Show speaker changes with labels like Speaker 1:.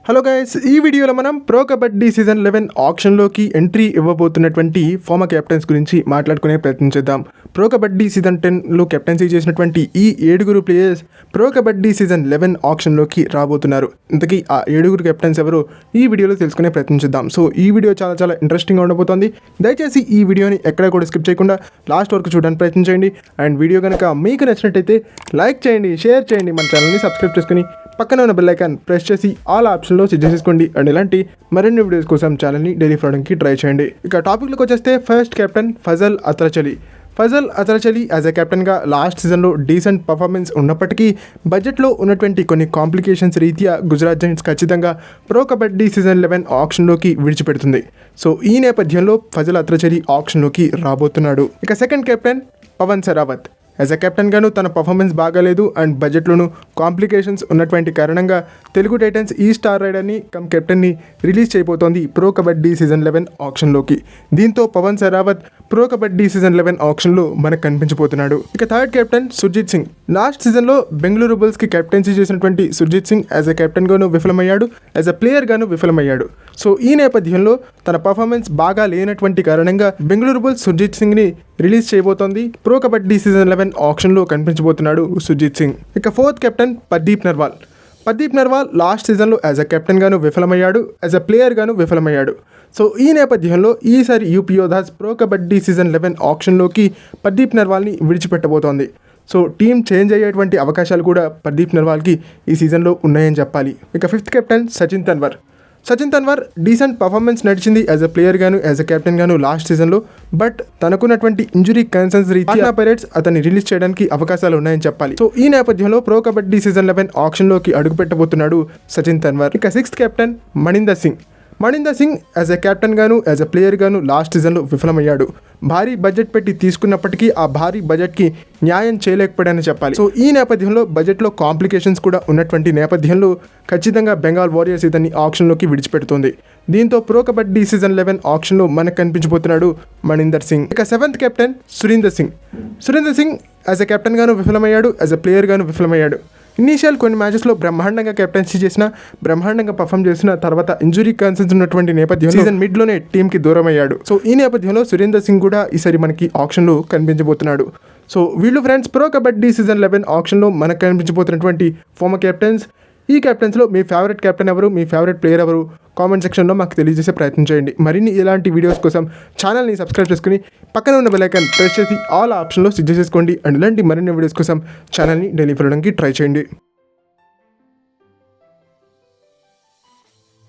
Speaker 1: Hello guys, ఈ వీడియోలో మనం ప్రో కబడ్డీ సీజన్ 11 ఆక్షన్లోకి ఎంట్రీ ఇవ్వబోతున్నటువంటి ఫార్మర్ కెప్టెన్స్ గురించి మాట్లాడుకునే ప్రయత్నం చేద్దాం. ప్రో కబడ్డీ సీజన్ 10లో కెప్టెన్సీ చేసినటువంటి ఈ 7 ప్లేయర్స్ ప్రో కబడ్డీ సీజన్ 11 ఆక్షన్లోకి రాబోతున్నారు. ఇంతకీ ఆ 7 కెప్టెన్స్ ఎవరు ఈ వీడియోలో తెలుసుకునే ప్రయత్నం చేద్దాం. సో ఈ వీడియో చాలా ఇంట్రెస్టింగ్గా ఉండబోతోంది. దయచేసి ఈ వీడియోని ఎక్కడ కూడా స్కిప్ చేయకుండా లాస్ట్ వరకు చూడడానికి ప్రయత్నం చేయండి. అండ్ వీడియో కనుక మీకు నచ్చినట్టయితే లైక్ చేయండి, షేర్ చేయండి, మన ఛానల్ని సబ్స్క్రైబ్ చేసుకుని పక్కన ఉన్న బెల్ ఐకాన్ ప్రెస్ చేసి ఆల్ ఆప్షన్లో సెట్ చేసేసుకోండి. అండ్ ఇలాంటి మరిన్ని వీడియోస్ కోసం ఛానల్ని డైలీ ఫాలోకి ట్రై చేయండి. ఇక టాపిక్లోకి వచ్చేస్తే first captain Fazal Atrachali. Fazal Atrachali as a కెప్టెన్గా లాస్ట్ సీజన్లో డీసెంట్ పర్ఫార్మెన్స్ ఉన్నప్పటికీ బడ్జెట్లో ఉన్నటువంటి కొన్ని కాంప్లికేషన్స్ రీత్యా గుజరాత్ జైంట్స్ ఖచ్చితంగా ప్రో కబడ్డీ సీజన్ 11 ఆక్షన్లోకి విడిచిపెడుతుంది. సో ఈ నేపథ్యంలో ఫజల్ అత్రచలి ఆక్షన్లోకి రాబోతున్నాడు. ఇక second captain Pawan Sehrawat. As a కెప్టెన్గాను తన పర్ఫార్మెన్స్ బాగాలేదు అండ్ బడ్జెట్లోనూ కాంప్లికేషన్స్ ఉన్నటువంటి కారణంగా తెలుగు టైటన్స్ ఈ స్టార్ రైడర్ని కెప్టెన్ని రిలీజ్ చేయబోతోంది ప్రో కబడ్డీ సీజన్ 11 ఆక్షన్లోకి. దీంతో పవన్ సరావత్ ప్రో కబడ్డీ సీజన్ 11 ఆక్షన్లో మనకు కనిపించబోతున్నాడు. ఇక third captain Surjeet Singh. Last సీజన్లో బెంగళూరు బుల్స్కి కెప్టెన్సీ చేసినటువంటి సుర్జిత్ సింగ్ యాజ్ ఎ కెప్టెన్గాను విఫలమయ్యాడు, యాజ్ ఎ ప్లేయర్గాను విఫలమయ్యాడు. సో ఈ నేపథ్యంలో తన పర్ఫార్మెన్స్ బాగా లేనటువంటి కారణంగా బెంగళూరు బుల్స్ సుర్జిత్ సింగ్ని రిలీజ్ చేయబోతోంది. ప్రో కబడ్డీ సీజన్ 11 ఆక్షన్లో కనిపించబోతున్నాడు సుర్జిత్ సింగ్. ఇక fourth captain Pardeep Narwal. Pardeep Narwal last సీజన్లో యాజ్ ఎ కెప్టెన్గాను విఫలమయ్యాడు, యాజ్ ఎ ప్లేయర్గాను విఫలమయ్యాడు. సో ఈ నేపథ్యంలో ఈసారి UP Yoddhas Pro Kabaddi season 11 ఆక్షన్లోకి పర్దీప్ నర్వాల్ని విడిచిపెట్టబోతోంది. సో టీం చేంజ్ అయ్యేటువంటి అవకాశాలు కూడా పర్దీప్ నర్వాల్కి ఈ సీజన్లో ఉన్నాయని చెప్పాలి. ఇక fifth captain Sachin Tanwar. Sachin Tanwar decent performance నడిచింది యాజ్ ఎ ప్లేయర్ గాను, యాజ్ ఎ కెప్టెన్ గాను లాస్ట్ సీజన్లో. బట్ తనకున్నటువంటి ఇంజురీ కన్సర్న్స్ రీత్యా పైరేట్స్ అతన్ని రిలీజ్ చేయడానికి అవకాశాలు ఉన్నాయని చెప్పాలి. సో ఈ నేపథ్యంలో ప్రో కబడ్డీ సీజన్ 11 ఆక్షన్లోకి అడుగుపెట్టబోతున్నాడు సచిన్ తన్వర్. ఇక sixth captain Maninder Singh. Maninder Singh as ఎ కెప్టెన్ గాను, యాజ్ ఎ ప్లేయర్ గాను లాస్ట్ సీజన్లో విఫలమయ్యాడు. భారీ బడ్జెట్ పెట్టి తీసుకున్నప్పటికీ ఆ భారీ బడ్జెట్కి న్యాయం చేయలేకపోయాడని చెప్పాలి. సో ఈ నేపథ్యంలో బడ్జెట్లో కాంప్లికేషన్స్ కూడా ఉన్నటువంటి నేపథ్యంలో ఖచ్చితంగా బెంగాల్ వారియర్స్ ఇతన్ని ఆక్షన్లోకి విడిచిపెడుతుంది. దీంతో ప్రో కబడ్డీ సీజన్ 11 ఆక్షన్లో మనకు కనిపించబోతున్నాడు మణీందర్ సింగ్. ఇక seventh captain Surinder Singh. Surinder Singh as ఎ కెప్టెన్ గాను విఫలమయ్యాడు, యాజ్ ఎ ప్లేయర్ గాను విఫలమయ్యాడు. ఇనీషియల్ కొన్ని మ్యాచెస్లో బ్రహ్మాండంగా కెప్టెన్సీ చేసిన, బ్రహ్మాండంగా పర్ఫామ్ చేసిన తర్వాత ఇంజురీ కన్సర్న్స్ ఉన్నటువంటి నేపథ్యంలో సీజన్ మిడ్లోనే టీంకి దూరం అయ్యాడు. సో ఈ నేపథ్యంలో సురేందర్ సింగ్ కూడా ఈసారి మనకి ఆక్షన్లో కనిపించబోతున్నాడు. సో వీళ్ళు ఫ్రెండ్స్ ప్రో కబడ్డీ సీజన్ 11 ఆక్షన్లో మనకు కనిపించబోతున్నటువంటి ఫార్మర్ కెప్టెన్స్. ఈ కెప్టెన్స్లో మీ ఫేవరెట్ కెప్టెన్ ఎవరు, మీ ఫేవరెట్ ప్లేయర్ ఎవరు కామెంట్ సెక్షన్లో మాకు తెలియజేసే ప్రయత్నం చేయండి. మరిన్ని ఇలాంటి వీడియోస్ కోసం ఛానల్ని సబ్స్క్రైబ్ చేసుకుని పక్కన ఉన్న బెల్ ఐకాన్ ప్రెస్ చేసి ఆల్ ఆప్షన్లో సెట్ చేసుకోండి. అండ్ ఇలాంటి మరిన్ని వీడియోస్ కోసం ఛానల్ని డైలీ ఫాలోకి ట్రై చేయండి.